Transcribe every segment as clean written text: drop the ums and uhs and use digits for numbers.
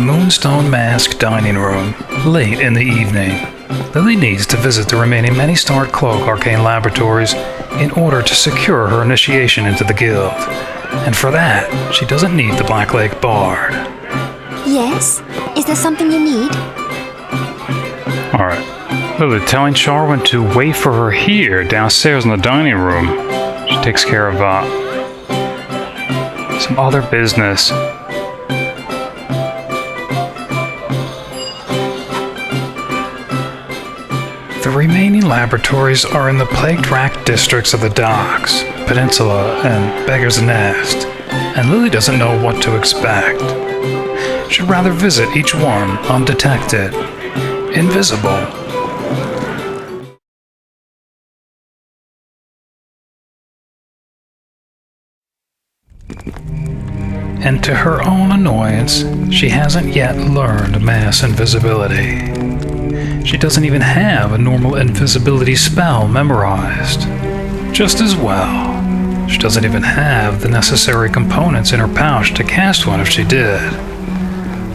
The Moonstone Mask dining room, late in the evening. Lilly needs to visit the remaining Many-Starred Cloak arcane laboratories in order to secure her initiation into the guild. And for that, she doesn't need the Blacklake Bard. Yes? Is there something you need? Alright. Lilly telling Sharwyn to wait for her here, downstairs in the dining room. She takes care of, some other business. The remaining laboratories are in the plague-racked districts of the Docks, Peninsula, and Beggar's Nest, and Lilly doesn't know what to expect. She'd rather visit each one undetected, invisible. And to her own annoyance, she hasn't yet learned mass invisibility. She doesn't even have a normal invisibility spell memorized. Just as well, she doesn't even have the necessary components in her pouch to cast one if she did.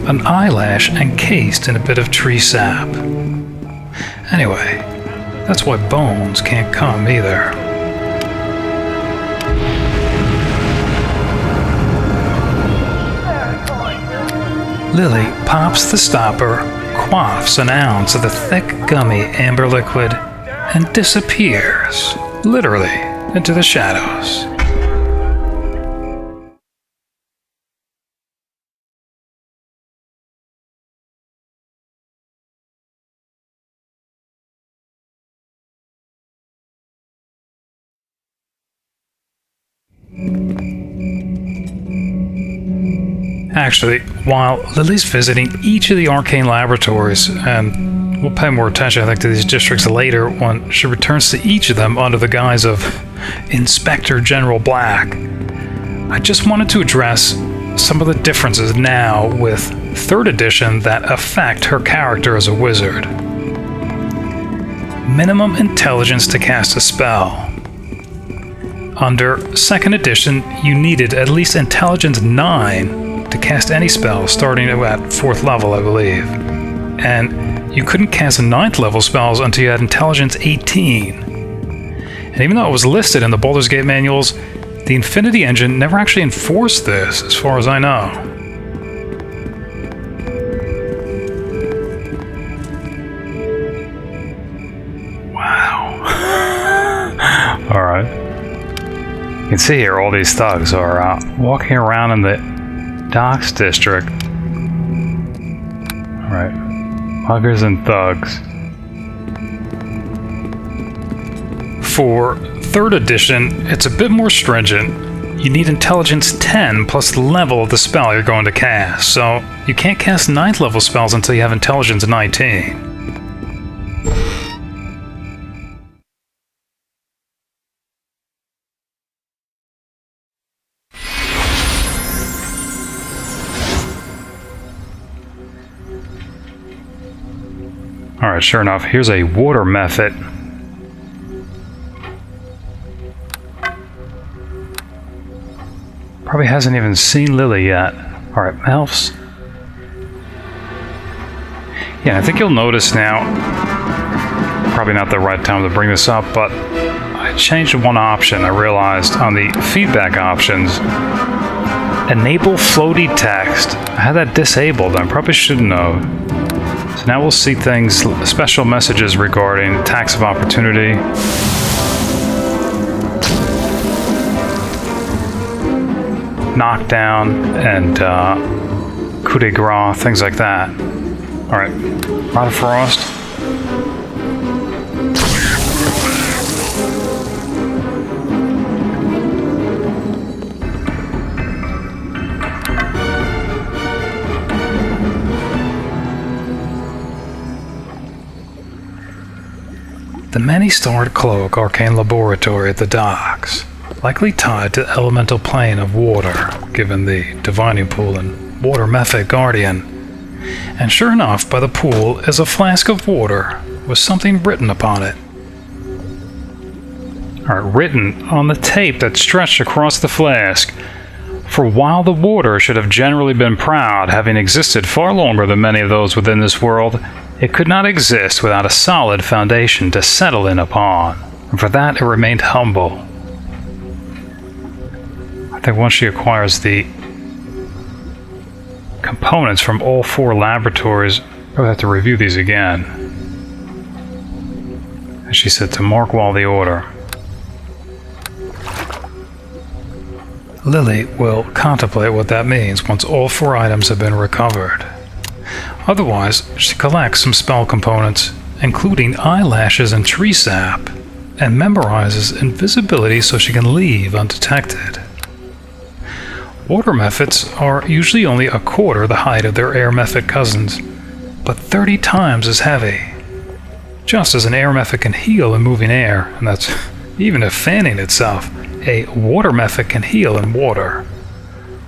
An eyelash encased in a bit of tree sap. Anyway, that's why Bones can't come either. Lilly pops the stopper, quaffs an ounce of the thick, gummy amber liquid, and disappears, literally, into the shadows. Actually, while Lilly's visiting each of the arcane laboratories, and we'll pay more attention, I think, to these districts later when she returns to each of them under the guise of Inquisitor General Black, I just wanted to address some of the differences now with 3rd edition that affect her character as a wizard. Minimum intelligence to cast a spell. Under 2nd edition, you needed at least intelligence 9 to cast any spell starting at 4th level, I believe. And you couldn't cast 9th level spells until you had intelligence 18. And even though it was listed in the Baldur's Gate manuals, the Infinity Engine never actually enforced this, as far as I know. Wow. Alright. You can see here all these thugs are walking around in the Docks district. Alright. Muggers and thugs. For 3rd edition, it's a bit more stringent. You need intelligence 10 plus the level of the spell you're going to cast, so you can't cast 9th level spells until you have intelligence 19. Alright, sure enough, here's a water mephit. Probably hasn't even seen Lilly yet. Alright, elves. Yeah, I think you'll notice now, probably not the right time to bring this up, but I changed one option I realized on the feedback options. Enable floaty text. I had that disabled, I probably shouldn't have. So now we'll see things, special messages regarding attacks of opportunity. Knockdown and coup de grace, things like that. Alright, Rod of Frost. The Many-Starred Cloak arcane laboratory at the Docks, likely tied to the elemental plane of water, given the divining pool and water mephit guardian. And sure enough, by the pool is a flask of water with something written upon it. Alright, written on the tape that stretched across the flask For while the water should have generally been proud, having existed far longer than many of those within this world, it could not exist without a solid foundation to settle in upon, and for that it remained humble. I think once she acquires the components from all 4 laboratories, we'll have to review these again. As she said, to mark while the order. Lilly will contemplate what that means once all 4 items have been recovered. Otherwise, she collects some spell components, including eyelashes and tree sap, and memorizes invisibility so she can leave undetected. Water mephits are usually only a quarter the height of their air mephit cousins, but 30 times as heavy. Just as an air mephit can heal in moving air, and that's even if fanning itself, a water mephit can heal in water.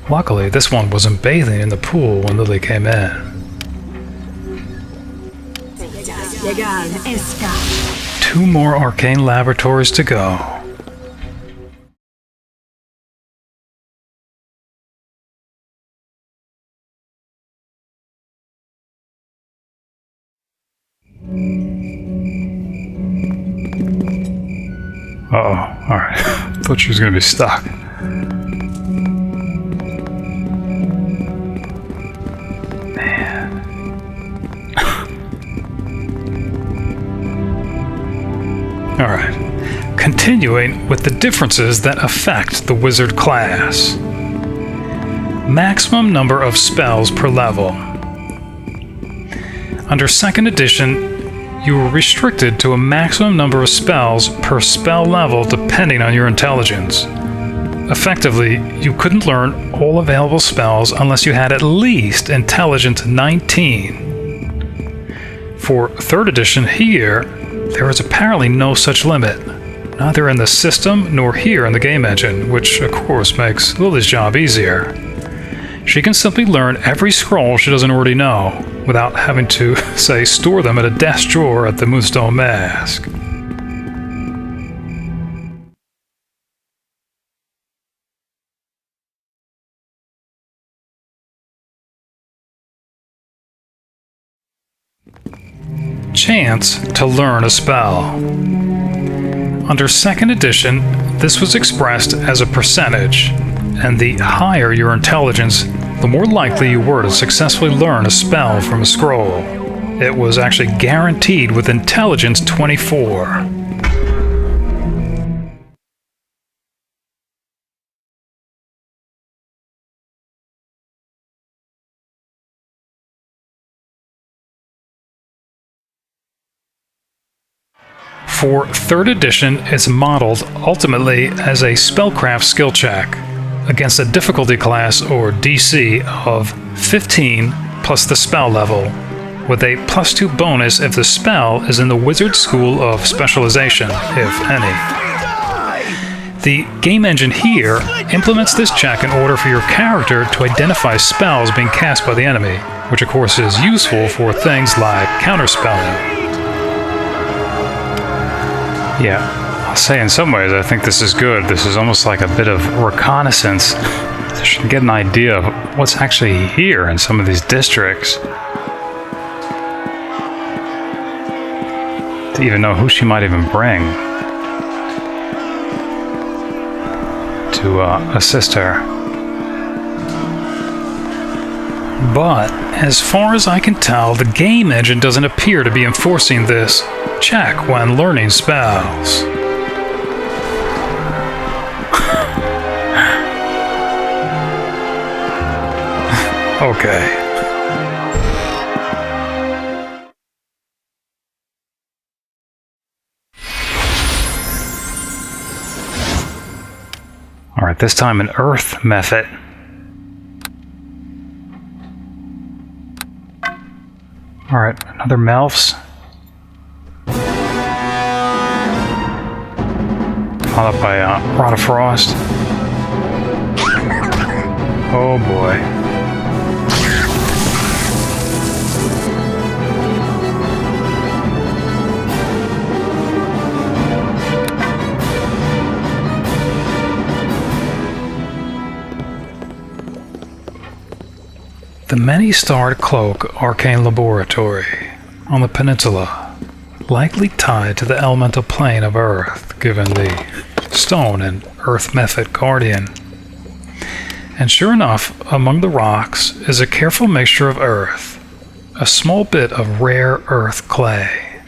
Luckily, this one wasn't bathing in the pool when Lilly came in. 2 more arcane laboratories to go. Uh-oh, alright. Thought she was gonna be stuck. Man. Alright. Continuing with the differences that affect the wizard class. Maximum number of spells per level. Under 2nd edition, you were restricted to a maximum number of spells per spell level depending on your intelligence. Effectively, you couldn't learn all available spells unless you had at least intelligence 19. For 3rd edition here, there is apparently no such limit, neither in the system nor here in the game engine, which of course makes Lilly's job easier. She can simply learn every scroll she doesn't already know, without having to, say, store them at a desk drawer at the Moonstone Mask. Chance to learn a spell. Under 2nd edition, this was expressed as a percentage, and the higher your intelligence, the more likely you were to successfully learn a spell from a scroll. It was actually guaranteed with intelligence 24. For 3rd edition, it's modeled ultimately as a Spellcraft skill check against a difficulty class, or DC, of 15 plus the spell level, with a +2 bonus if the spell is in the Wizard School of Specialization, if any. The game engine here implements this check in order for your character to identify spells being cast by the enemy, which of course is useful for things like counterspelling. Yeah, I'll say in some ways I think this is good. This is almost like a bit of reconnaissance, so she can get an idea of what's actually here in some of these districts. To even know who she might even bring to assist her. But, as far as I can tell, the game engine doesn't appear to be enforcing this check when learning spells. Okay. Alright, this time an earth mephit. Alright, another Melfs. Followed by Rod of Frost. Oh boy. The Many-Starred Cloak arcane laboratory on the peninsula, likely tied to the elemental plane of Earth, given the stone and earth mephit guardian. And sure enough, among the rocks is a careful mixture of earth, a small bit of rare earth clay.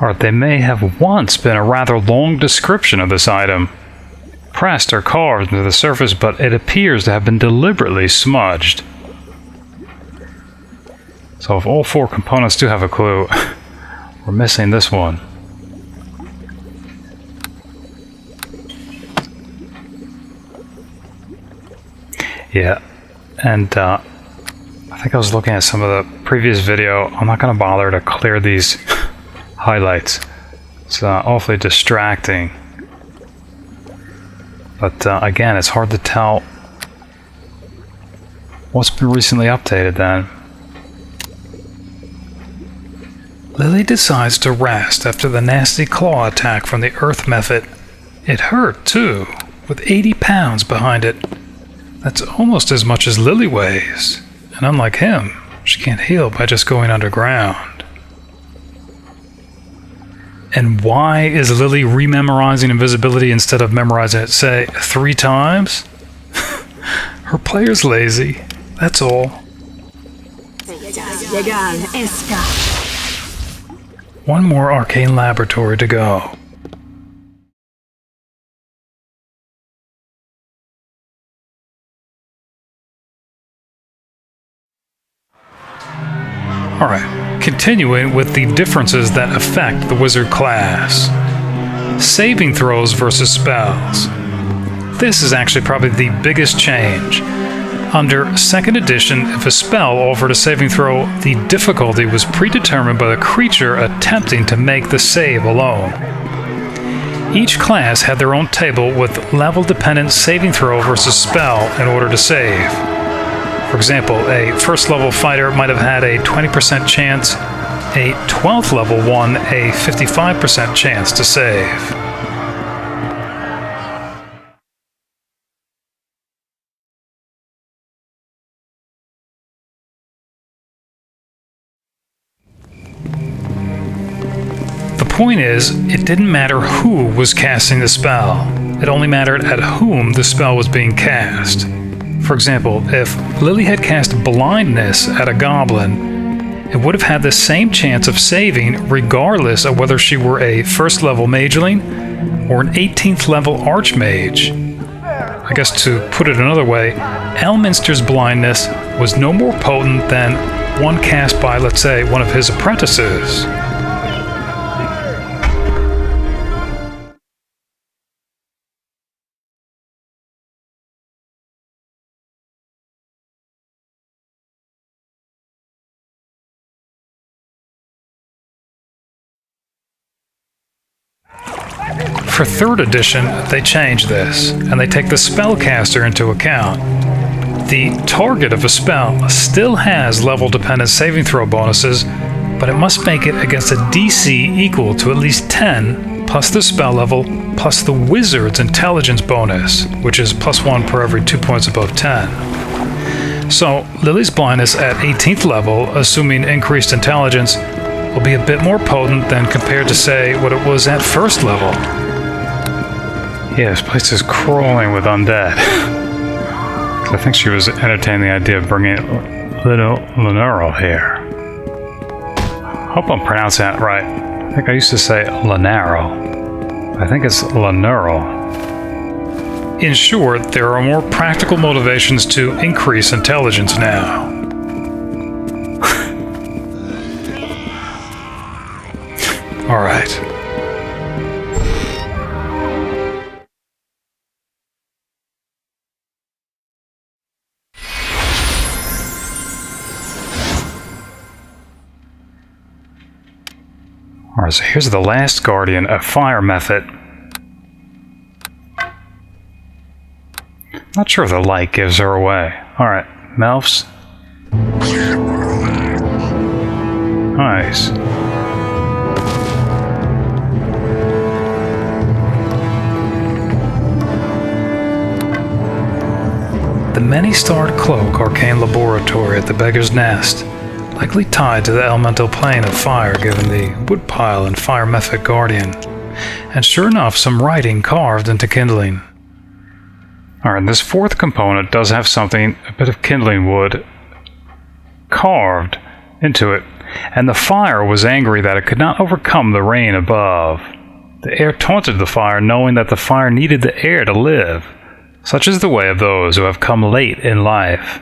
Or they may have once been a rather long description of this item, pressed or carved into the surface, but it appears to have been deliberately smudged. So if all four components do have a clue, we're missing this one. Yeah, and I think I was looking at some of the previous video. I'm not going to bother to clear these highlights. It's awfully distracting. But again, it's hard to tell what's been recently updated then. Lilly decides to rest after the nasty claw attack from the earth mephit. It hurt too, with 80 pounds behind it. That's almost as much as Lilly weighs, and unlike him, she can't heal by just going underground. And why is Lilly rememorizing invisibility instead of memorizing it, say, 3 times? Her player's lazy, that's all. One more arcane laboratory to go. Alright, continuing with the differences that affect the wizard class. Saving throws versus spells. This is actually probably the biggest change. Under 2nd edition, if a spell offered a saving throw, the difficulty was predetermined by the creature attempting to make the save alone. Each class had their own table with level-dependent saving throw versus spell in order to save. For example, a 1st level fighter might have had a 20% chance, a 12th level one a 55% chance to save. The point is, it didn't matter who was casting the spell. It only mattered at whom the spell was being cast. For example, if Lilly had cast Blindness at a goblin, it would have had the same chance of saving regardless of whether she were a 1st level mageling or an 18th level archmage. I guess to put it another way, Elminster's Blindness was no more potent than one cast by, let's say, one of his apprentices. For 3rd edition, they change this, and they take the spellcaster into account. The target of a spell still has level-dependent saving throw bonuses, but it must make it against a DC equal to at least 10, plus the spell level, plus the wizard's intelligence bonus, which is +1 per every 2 points above 10. So, Lilly's Blindness at 18th level, assuming increased intelligence, will be a bit more potent than compared to, say, what it was at 1st level. Yeah, this place is crawling with undead. I think she was entertaining the idea of bringing little Lanero here. Hope I'm pronouncing that right. I think I used to say Lanero. I think it's Lanero. In short, there are more practical motivations to increase intelligence now. All right. Alright, so here's the last guardian, a fire mephit. Not sure if the light gives her away. Alright, Melfs. Nice. The the Many-Starred Cloak arcane laboratory at the Beggar's Nest, likely tied to the elemental plane of fire given the woodpile and fire mephit guardian, and sure enough some writing carved into kindling. Alright, this fourth component does have something, a bit of kindling wood, carved into it, and the fire was angry that it could not overcome the rain above. The air taunted the fire, knowing that the fire needed the air to live. Such is the way of those who have come late in life.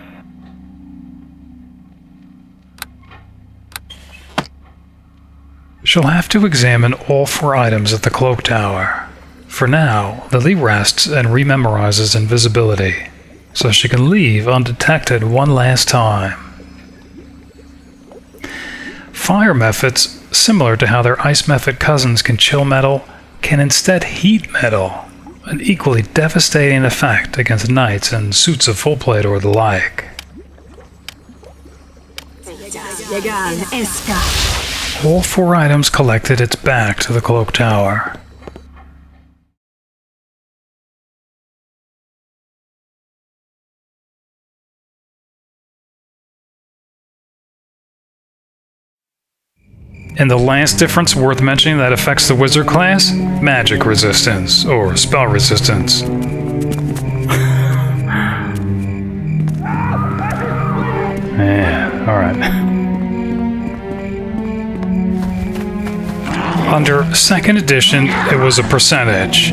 She'll have to examine all 4 items at the Cloaktower. For now, Lilly rests and rememorizes invisibility, so she can leave undetected one last time. Fire mephits, similar to how their ice mephit cousins can chill metal, can instead heat metal, an equally devastating effect against knights in suits of full plate or the like. All 4 items collected, it's back to the Cloaktower. And the last difference worth mentioning that affects the wizard class? Magic resistance, or spell resistance. Yeah, alright. Under 2nd edition, it was a percentage.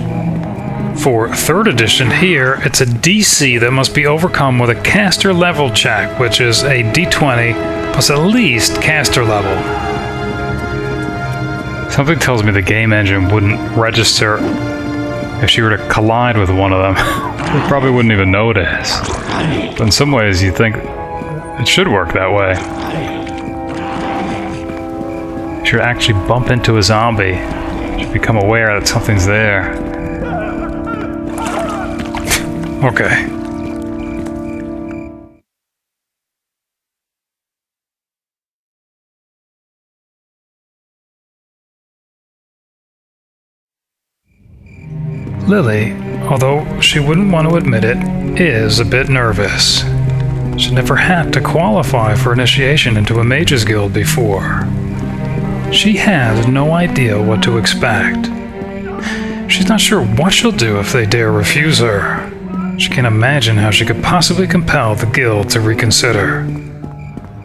For 3rd edition here, it's a DC that must be overcome with a caster level check, which is a D20 plus at least caster level. Something tells me the game engine wouldn't register if she were to collide with one of them. It probably wouldn't even notice. But in some ways, you think it should work that way. She should actually bump into a zombie. Should become aware that something's there. Okay. Lilly, although she wouldn't want to admit it, is a bit nervous. She never had to qualify for initiation into a mage's guild before. She has no idea what to expect. She's not sure what she'll do if they dare refuse her. She can't imagine how she could possibly compel the guild to reconsider.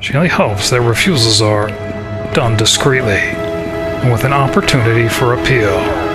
She only hopes their refusals are done discreetly and with an opportunity for appeal.